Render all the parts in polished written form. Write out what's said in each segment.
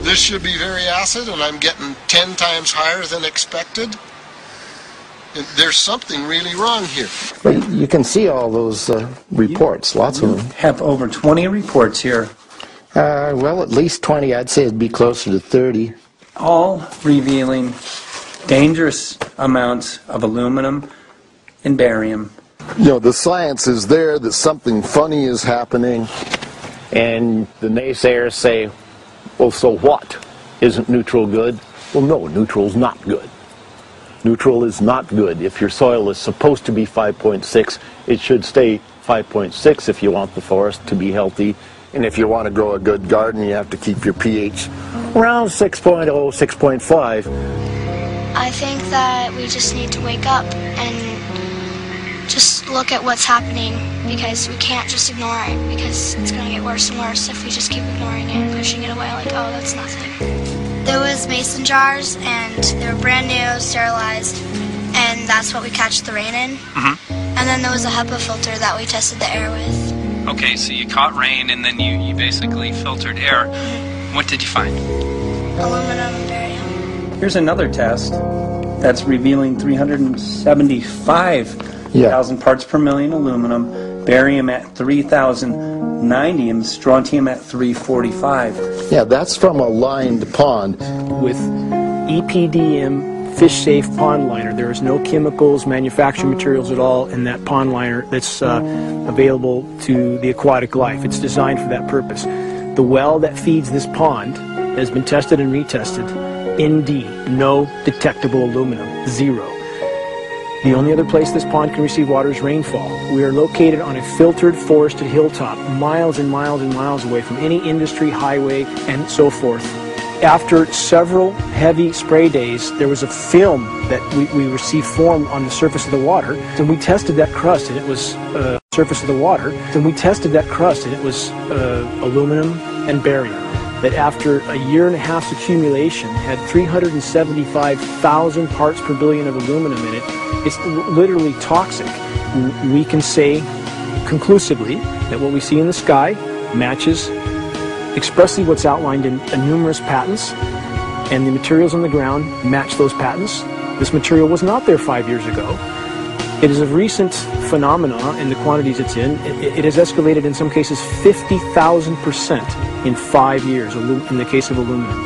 This should be very acid, and I'm getting 10 times higher than expected. There's something really wrong here. But you can see all those reports, lots of them. Have over 20 reports here. Well, at least 20. I'd say it'd be closer to 30. All revealing dangerous amounts of aluminum and barium. You know, the science is there that something funny is happening. And the naysayers say, well, so what? Isn't neutral good? Well, no, neutral's not good. Neutral is not good. If your soil is supposed to be 5.6, it should stay 5.6 if you want the forest to be healthy. And if you want to grow a good garden, you have to keep your pH around 6.0, 6.5. I think that we just need to wake up and just look at what's happening, because we can't just ignore it, because it's going to get worse and worse if we just keep ignoring it and pushing it away like, oh, that's nothing. There was mason jars, and they were brand new, sterilized, and that's what we catch the rain in. And then there was a HEPA filter that we tested the air with. Okay, so you caught rain and then you basically filtered air. What did you find? Aluminum and barium. Here's another test that's revealing 375,000 parts per million aluminum, barium at 3,090, and strontium at 345. Yeah, that's from a lined pond. With EPDM fish-safe pond liner, there is no chemicals, manufacturing materials at all in that pond liner that's available to the aquatic life. It's designed for that purpose. The well that feeds this pond has been tested and retested. ND, no detectable aluminum, 0. The only other place this pond can receive water is rainfall. We are located on a filtered, forested hilltop, miles and miles and miles away from any industry, highway, and so forth. After several heavy spray days, there was a film that we received formed on the surface of the water, and we tested that crust, and it was surface of the water. Then we tested that crust, and it was aluminum and barium. That after a year and a half's accumulation had 375,000 parts per billion of aluminum in it. It's literally toxic. We can say conclusively that what we see in the sky matches expressly what's outlined in numerous patents, and the materials on the ground match those patents. This material was not there 5 years ago. It is a recent phenomenon in the quantities it's in. It has escalated in some cases 50,000% in 5 years in the case of aluminum.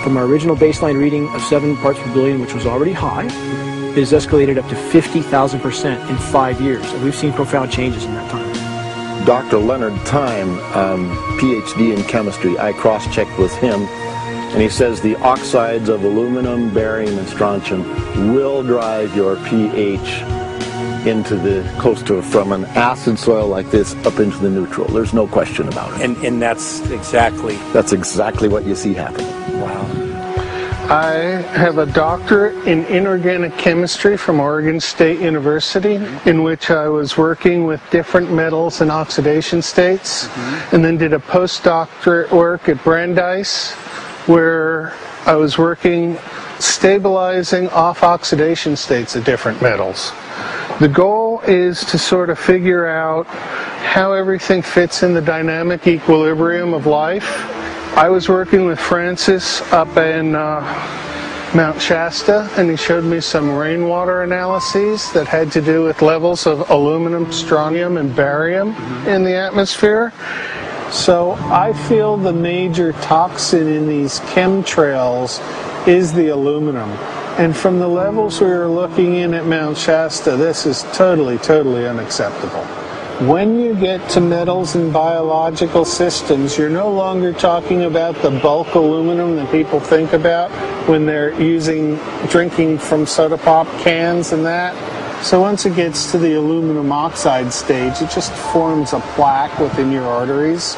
From our original baseline reading of 7 parts per billion, which was already high, it has escalated up to 50,000% in 5 years. And we've seen profound changes in that time. Dr. Leonard Time, PhD in chemistry, I cross-checked with him, and he says the oxides of aluminum, barium, and strontium will drive your pH into the close to from an acid soil like this up into the neutral. There's no question about it. And that's exactly what you see happening. Wow. I have a doctorate in inorganic chemistry from Oregon State University, in which I was working with different metals and oxidation states, and then did a postdoctorate work at Brandeis, where I was working stabilizing off oxidation states of different metals. The goal is to sort of figure out how everything fits in the dynamic equilibrium of life. I was working with Francis up in Mount Shasta, and he showed me some rainwater analyses that had to do with levels of aluminum, strontium, and barium in the atmosphere. So I feel the major toxin in these chemtrails is the aluminum. And from the levels we were looking in at Mount Shasta, this is totally, totally unacceptable. When you get to metals and biological systems, you're no longer talking about the bulk aluminum that people think about when they're drinking from soda pop cans and that. So once it gets to the aluminum oxide stage, it just forms a plaque within your arteries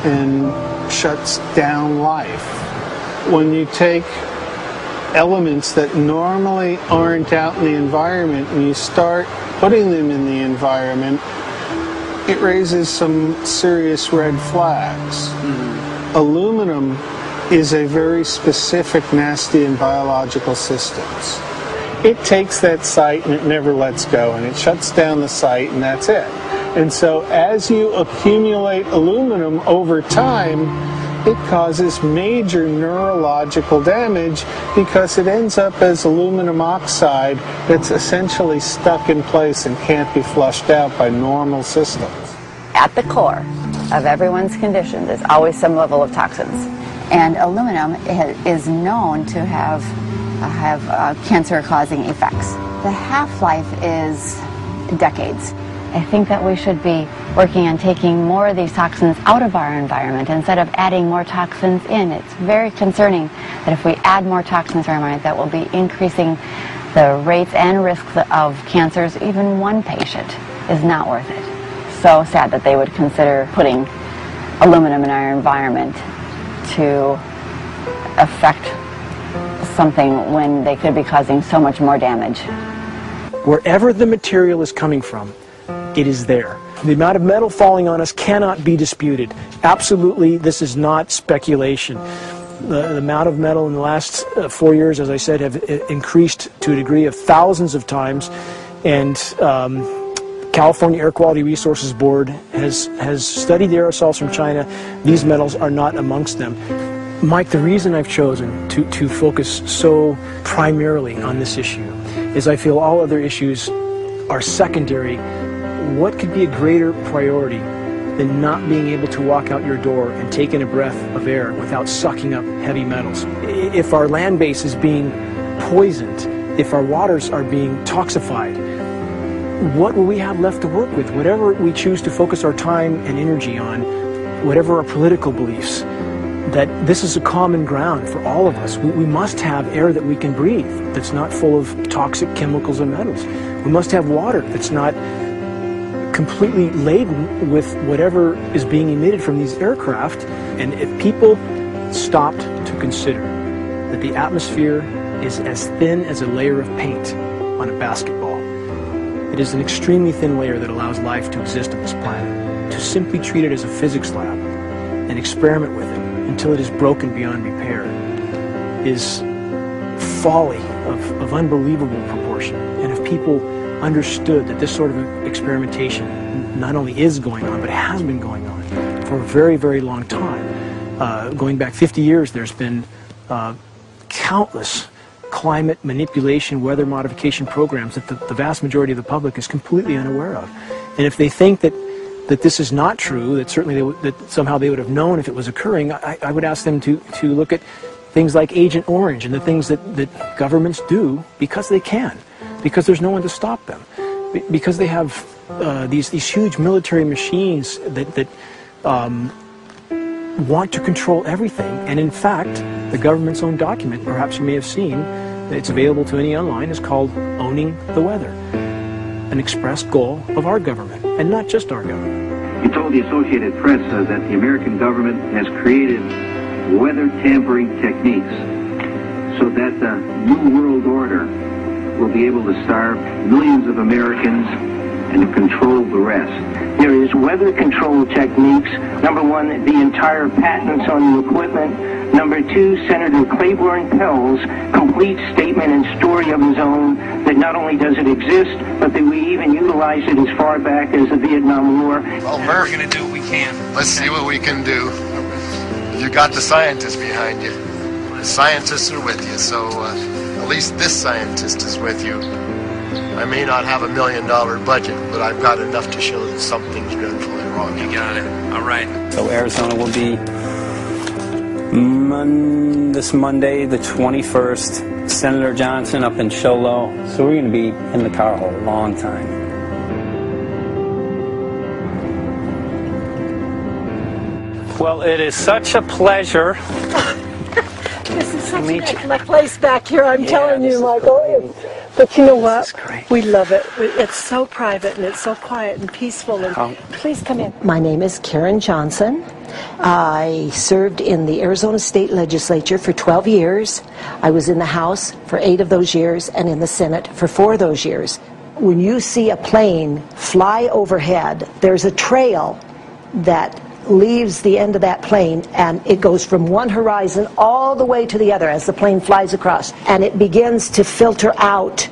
and shuts down life. When you take elements that normally aren't out in the environment and you start putting them in the environment, it raises some serious red flags. Aluminum is a very specific nasty in biological systems. It takes that site and it never lets go, and it shuts down the site, and that's it. And so as you accumulate aluminum over time, it causes major neurological damage because it ends up as aluminum oxide that's essentially stuck in place and can't be flushed out by normal systems. At the core of everyone's conditions is always some level of toxins. And aluminum is known to have cancer-causing effects. The half-life is decades. I think that we should be working on taking more of these toxins out of our environment instead of adding more toxins in. It's very concerning that if we add more toxins to our environment, that will be increasing the rates and risks of cancers. Even one patient is not worth it. So sad that they would consider putting aluminum in our environment to affect something when they could be causing so much more damage. Wherever the material is coming from, it is there. The amount of metal falling on us cannot be disputed. Absolutely, this is not speculation. The amount of metal in the last 4 years, as I said, have increased to a degree of thousands of times, and California Air Quality Resources Board has studied the aerosols from China. These metals are not amongst them. Mike, the reason I've chosen to focus so primarily on this issue is I feel all other issues are secondary. What could be a greater priority than not being able to walk out your door and take in a breath of air without sucking up heavy metals? If our land base is being poisoned, if our waters are being toxified, what will we have left to work with? Whatever we choose to focus our time and energy on, whatever our political beliefs, that this is a common ground for all of us. We must have air that we can breathe that's not full of toxic chemicals and metals. We must have water that's not completely laden with whatever is being emitted from these aircraft. And if people stopped to consider that the atmosphere is as thin as a layer of paint on a basketball, it is an extremely thin layer that allows life to exist on this planet. To simply treat it as a physics lab and experiment with it until it is broken beyond repair is folly of unbelievable proportion. And if people understood that this sort of experimentation not only is going on, but has been going on for a very, very long time. Going back 50 years, there's been countless climate manipulation, weather modification programs that the vast majority of the public is completely unaware of. And if they think that this is not true, that certainly that somehow they would have known if it was occurring, I would ask them to look at things like Agent Orange and the things that governments do because they can, because there's no one to stop them, because they have these huge military machines that want to control everything. And in fact, the government's own document, perhaps you may have seen, it's available to any online, is called Owning the Weather, an express goal of our government, and not just our government. He told the Associated Press that the American government has created weather tampering techniques so that the New World Order will be able to starve millions of Americans and to control the rest. There is weather control techniques. Number one, the entire patents on the equipment. Number two, Senator Claiborne Pell's complete statement and story of his own that not only does it exist, but that we even utilized it as far back as the Vietnam War. Well, Murph, we're going to do what we can. Let's see what we can do. You got the scientists behind you. The scientists are with you, so at least this scientist is with you. I may not have $1 million budget, but I've got enough to show that something's dreadfully wrong. You got it. All right. So Arizona will be this Monday, the 21st. Senator Johnson up in Show Low. So we're going to be in the car a long time. Well, it is such a pleasure. This is such an excellent place back here, I'm telling you, Michael. But you know what? We love it. It's so private and it's so quiet and peaceful. And please come in. My name is Karen Johnson. I served in the Arizona State Legislature for 12 years. I was in the House for 8 of those years and in the Senate for 4 of those years. When you see a plane fly overhead, there's a trail that leaves the end of that plane, and it goes from one horizon all the way to the other as the plane flies across, and it begins to filter out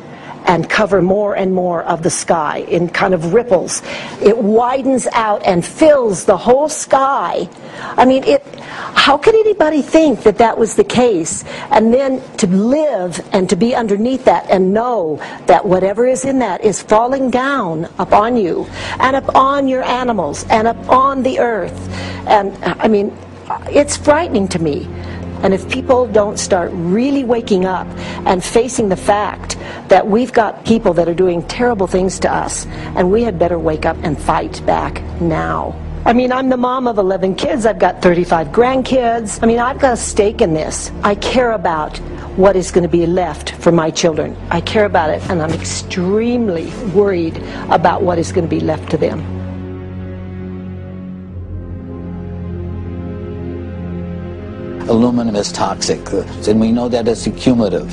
and cover more and more of the sky in kind of ripples. It widens out and fills the whole sky. I mean, how could anybody think that that was the case? And then to live and to be underneath that and know that whatever is in that is falling down upon you and upon your animals and upon the earth. And I mean, it's frightening to me. And if people don't start really waking up and facing the fact that we've got people that are doing terrible things to us, and we had better wake up and fight back now. I mean, I'm the mom of 11 kids. I've got 35 grandkids. I mean, I've got a stake in this. I care about what is going to be left for my children. I care about it, and I'm extremely worried about what is going to be left to them. Aluminum is toxic, and we know that it's accumulative,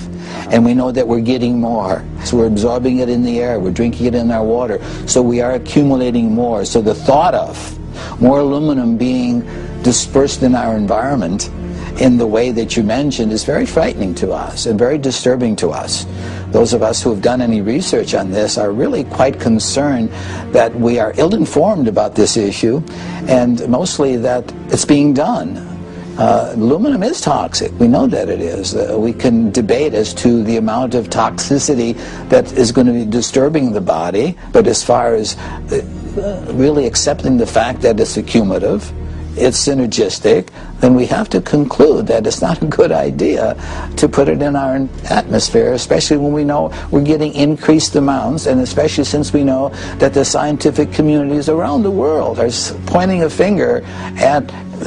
and we know that we're getting more. So we're absorbing it in the air, we're drinking it in our water, so we are accumulating more. So the thought of more aluminum being dispersed in our environment in the way that you mentioned is very frightening to us and very disturbing to us. Those of us who have done any research on this are really quite concerned that we are ill-informed about this issue, and mostly that it's being done. Aluminum is toxic. We know that it is. We can debate as to the amount of toxicity that is going to be disturbing the body, but as far as really accepting the fact that it's accumulative, it's synergistic, then we have to conclude that it's not a good idea to put it in our atmosphere, especially when we know we're getting increased amounts, and especially since we know that the scientific communities around the world are pointing a finger at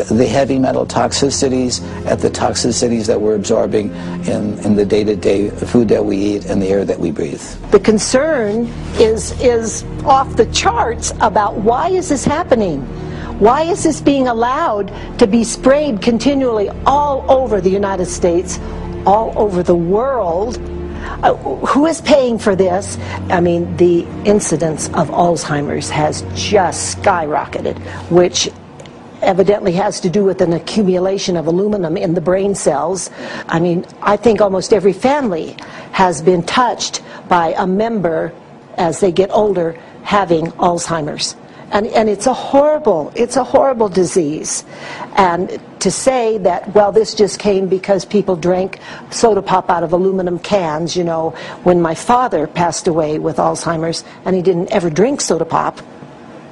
the heavy metal toxicities, at the toxicities that we're absorbing in the day-to-day food that we eat and the air that we breathe. The concern is off the charts about why is this happening? Why is this being allowed to be sprayed continually all over the United States, all over the world? Who is paying for this? I mean, the incidence of Alzheimer's has just skyrocketed, which evidently has to do with an accumulation of aluminum in the brain cells. I mean, I think almost every family has been touched by a member as they get older having Alzheimer's. And it's a horrible disease. And to say that, well, this just came because people drank soda pop out of aluminum cans, you know, when my father passed away with Alzheimer's and he didn't ever drink soda pop,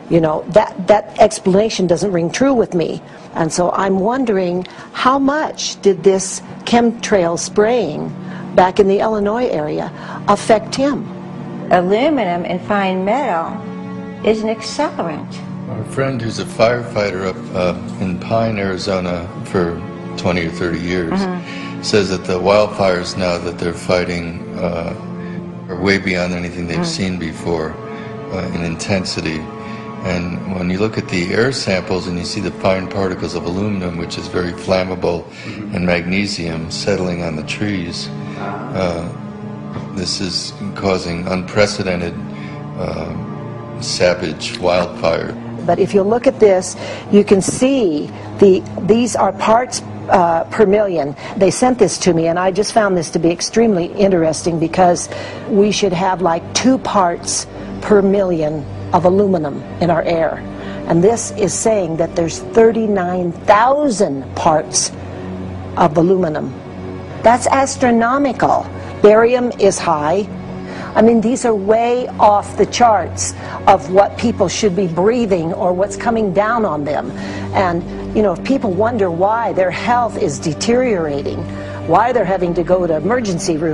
you know, that explanation doesn't ring true with me. And so I'm wondering, how much did this chemtrail spraying back in the Illinois area affect him? Aluminum and fine metal is an accelerant. Our friend who's a firefighter up in Pine, Arizona for 20 or 30 years says that the wildfires now that they're fighting are way beyond anything they've seen before in intensity. And when you look at the air samples and you see the fine particles of aluminum, which is very flammable, and magnesium settling on the trees, this is causing unprecedented savage wildfire. But if you look at this, you can see these are parts per million. They sent this to me, and I just found this to be extremely interesting because we should have like 2 parts per million of aluminum in our air. And this is saying that there's 39,000 parts of aluminum. That's astronomical. Barium is high. I mean, these are way off the charts of what people should be breathing or what's coming down on them. And, you know, if people wonder why their health is deteriorating, why they're having to go to emergency rooms,